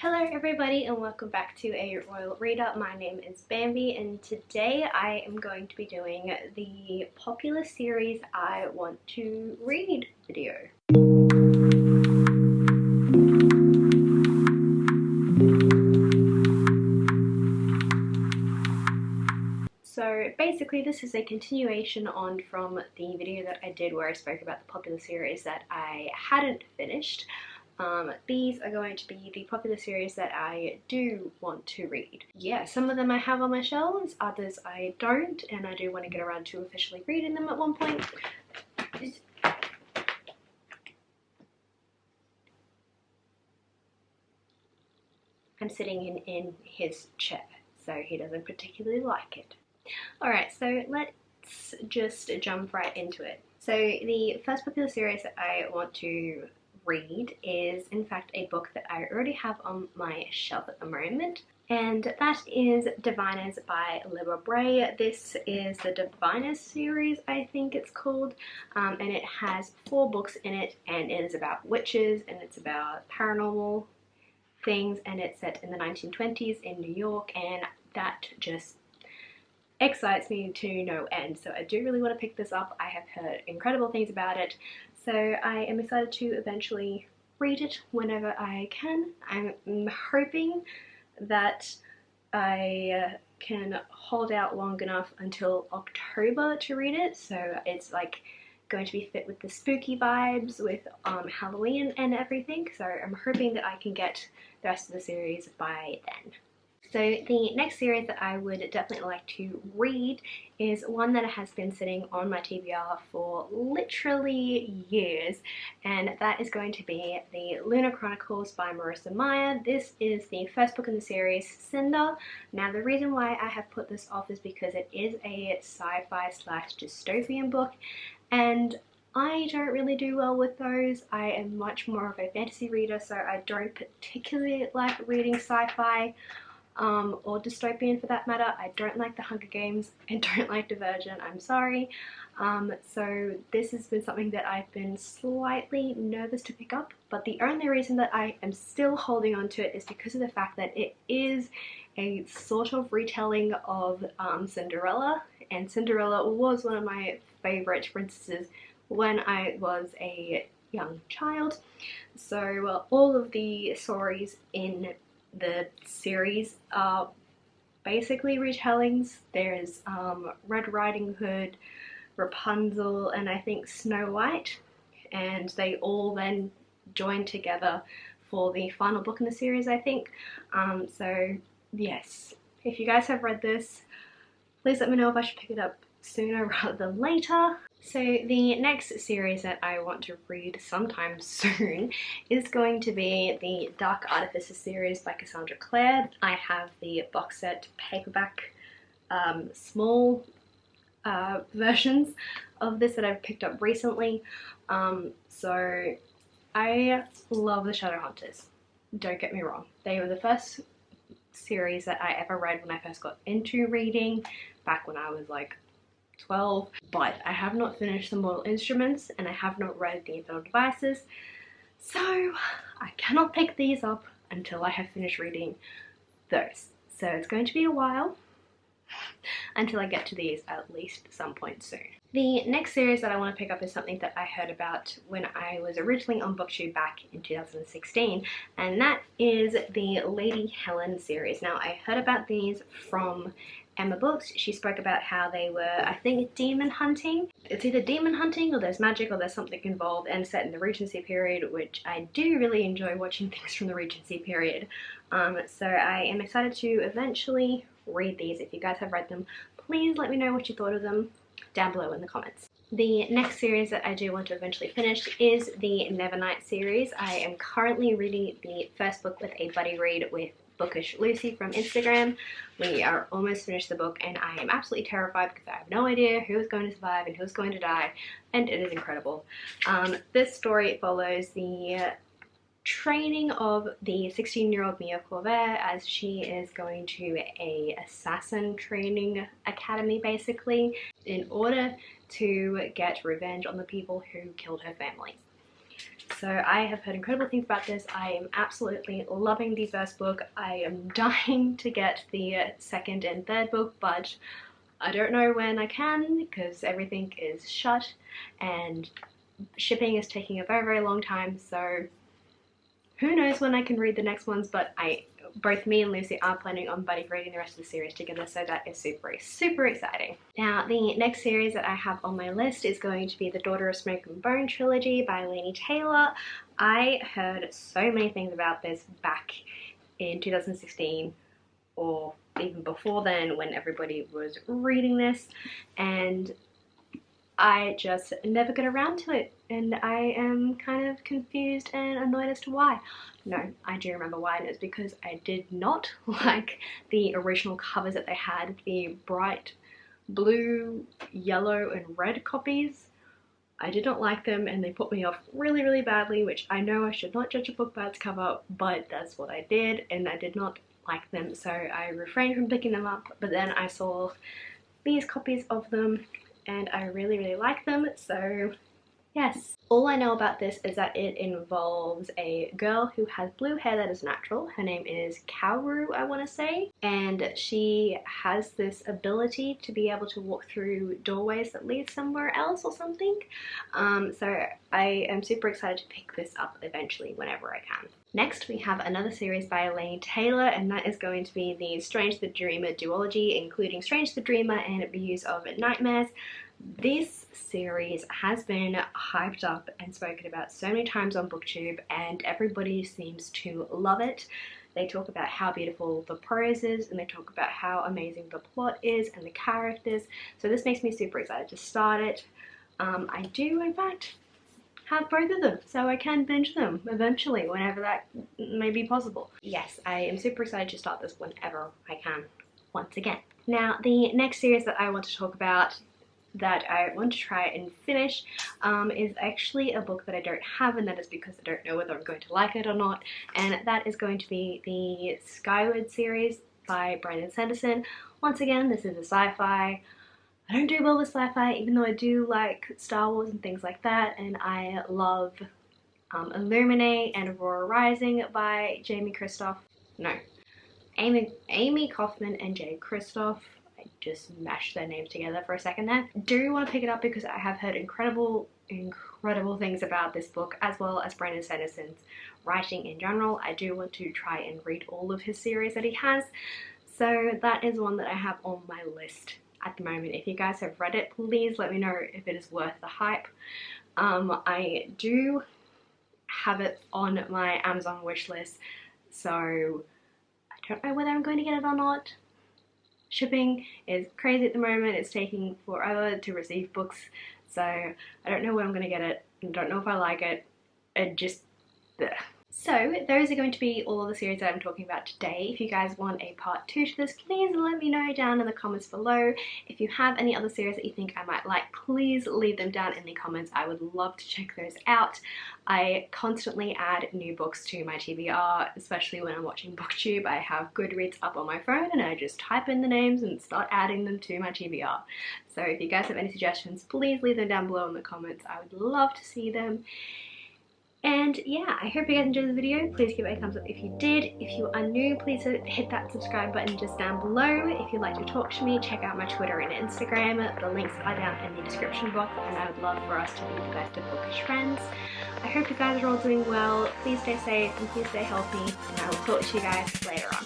Hello everybody and welcome back to A Royal Reader. My name is Bambi and today I am going to be doing the popular series I want to read video. So basically this is a continuation on from the video that I did where I spoke about the popular series that I hadn't finished. These are going to be the popular series that I do want to read. Yeah, some of them I have on my shelves, others I don't, and I do want to get around to officially reading them at one point. I'm sitting in his chair, so he doesn't particularly like it. Alright, so let's just jump right into it. So the first popular series that I want to read is in fact a book that I already have on my shelf at the moment, and that is Diviners by Libba Bray. This is the Diviners series, I think it's called, and it has 4 books in it, and it is about witches and it's about paranormal things, and it's set in the 1920s in New York, and that just excites me to no end. So I do really want to pick this up. I have heard incredible things about it, so I am excited to eventually read it whenever I can. I'm hoping that I can hold out long enough until October to read it, so it's like going to be fit with the spooky vibes with Halloween and everything, so I'm hoping that I can get the rest of the series by then. So the next series that I would definitely like to read is one that has been sitting on my TBR for literally years, and that is going to be the Lunar Chronicles by Marissa Meyer. This is the first book in the series, Cinder. Now the reason why I have put this off is because it is a sci-fi slash dystopian book, and I don't really do well with those. I am much more of a fantasy reader, so I don't particularly like reading sci-fi. Or dystopian for that matter. I don't like the Hunger Games, I don't like Divergent, I'm sorry. So this has been something that I've been slightly nervous to pick up, but the only reason that I am still holding on to it is because of the fact that it is a sort of retelling of Cinderella, and Cinderella was one of my favourite princesses when I was a young child. So all of the stories in the series are basically retellings. There's Red Riding Hood, Rapunzel, and I think Snow White, and they all then join together for the final book in the series, I think. So yes, if you guys have read this, please let me know if I should pick it up sooner rather than later. So the next series that I want to read sometime soon is going to be the Dark Artifices series by Cassandra Clare. I have the box set paperback small versions of this that I've picked up recently. So I love the Shadowhunters, don't get me wrong. They were the first series that I ever read when I first got into reading, back when I was like 12, but I have not finished the Mortal Instruments and I have not read the Infernal Devices, so I cannot pick these up until I have finished reading those. So it's going to be a while until I get to these, at least some point soon. The next series that I want to pick up is something that I heard about when I was originally on BookTube back in 2016, and that is the Lady Helen series. Now I heard about these from Emma Books. She spoke about how they were, I think, demon hunting. It's either demon hunting or there's magic or there's something involved, and set in the Regency period, which I do really enjoy watching things from the Regency period. So I am excited to eventually read these. If you guys have read them, please let me know what you thought of them down below in the comments. The next series that I do want to eventually finish is the Nevernight series. I am currently reading the first book with a buddy read with Bookish Lucy from Instagram. We are almost finished the book and I am absolutely terrified because I have no idea who is going to survive and who is going to die, and it is incredible. This story follows the training of the 16-year-old Mia Corvair as she is going to a assassin training academy basically in order to get revenge on the people who killed her family. So I have heard incredible things about this. I am absolutely loving the first book. I am dying to get the second and third book, but I don't know when I can because everything is shut and shipping is taking a very, very long time. So who knows when I can read the next ones, but both me and Lucy are planning on buddy reading the rest of the series together, so that is super, super exciting. Now, the next series that I have on my list is going to be the Daughter of Smoke and Bone trilogy by Laini Taylor. I heard so many things about this back in 2016 or even before then when everybody was reading this, and I just never got around to it, and I am kind of confused and annoyed as to why. No, I do remember why, and it's because I did not like the original covers that they had, the bright blue, yellow, and red copies. I did not like them, and they put me off really, really badly, which I know I should not judge a book by its cover, but that's what I did, and I did not like them, so I refrained from picking them up. But then I saw these copies of them, and I really, really like them, so yes. All I know about this is that it involves a girl who has blue hair that is natural. Her name is Kaoru, I want to say, and she has this ability to be able to walk through doorways that lead somewhere else or something. So I am super excited to pick this up eventually whenever I can. Next, we have another series by Laini Taylor, and that is going to be the Strange the Dreamer duology, including Strange the Dreamer and Views of Nightmares. This series has been hyped up and spoken about so many times on BookTube, and everybody seems to love it. They talk about how beautiful the prose is, and they talk about how amazing the plot is and the characters. So this makes me super excited to start it. I do, in fact, have both of them, so I can binge them eventually, whenever that may be possible. Yes, I am super excited to start this whenever I can, once again. Now, the next series that I want to talk about, that I want to try and finish, is actually a book that I don't have, and that is because I don't know whether I'm going to like it or not, and that is going to be the Skyward series by Brandon Sanderson. Once again, this is a sci-fi. I don't do well with sci-fi, even though I do like Star Wars and things like that, and I love Illuminate and Aurora Rising by Amy Kaufman and Jay Kristoff. I just mashed their names together for a second there. Do want to pick it up because I have heard incredible things about this book, as well as Brandon Sanderson's writing in general. I do want to try and read all of his series that he has, so that is one that I have on my list at the moment. If you guys have read it, please let me know if it is worth the hype. I do have it on my Amazon wish list, so I don't know whether I'm going to get it or not. Shipping is crazy at the moment. It's taking forever to receive books, so I don't know when I'm going to get it. I don't know if I like it. It just... Ugh. So those are going to be all of the series that I'm talking about today. If you guys want a part 2 to this, please let me know down in the comments below. If you have any other series that you think I might like, please leave them down in the comments. I would love to check those out. I constantly add new books to my TBR, especially when I'm watching BookTube. I have Goodreads up on my phone and I just type in the names and start adding them to my TBR. So if you guys have any suggestions, please leave them down below in the comments. I would love to see them. And yeah, I hope you guys enjoyed the video. Please give it a thumbs up if you did. If you are new, please hit that subscribe button just down below. If you'd like to talk to me, check out my Twitter and Instagram. The links are down in the description box, and I would love for us to be the best of bookish friends. I hope you guys are all doing well. Please stay safe and please stay healthy, and I will talk to you guys later on.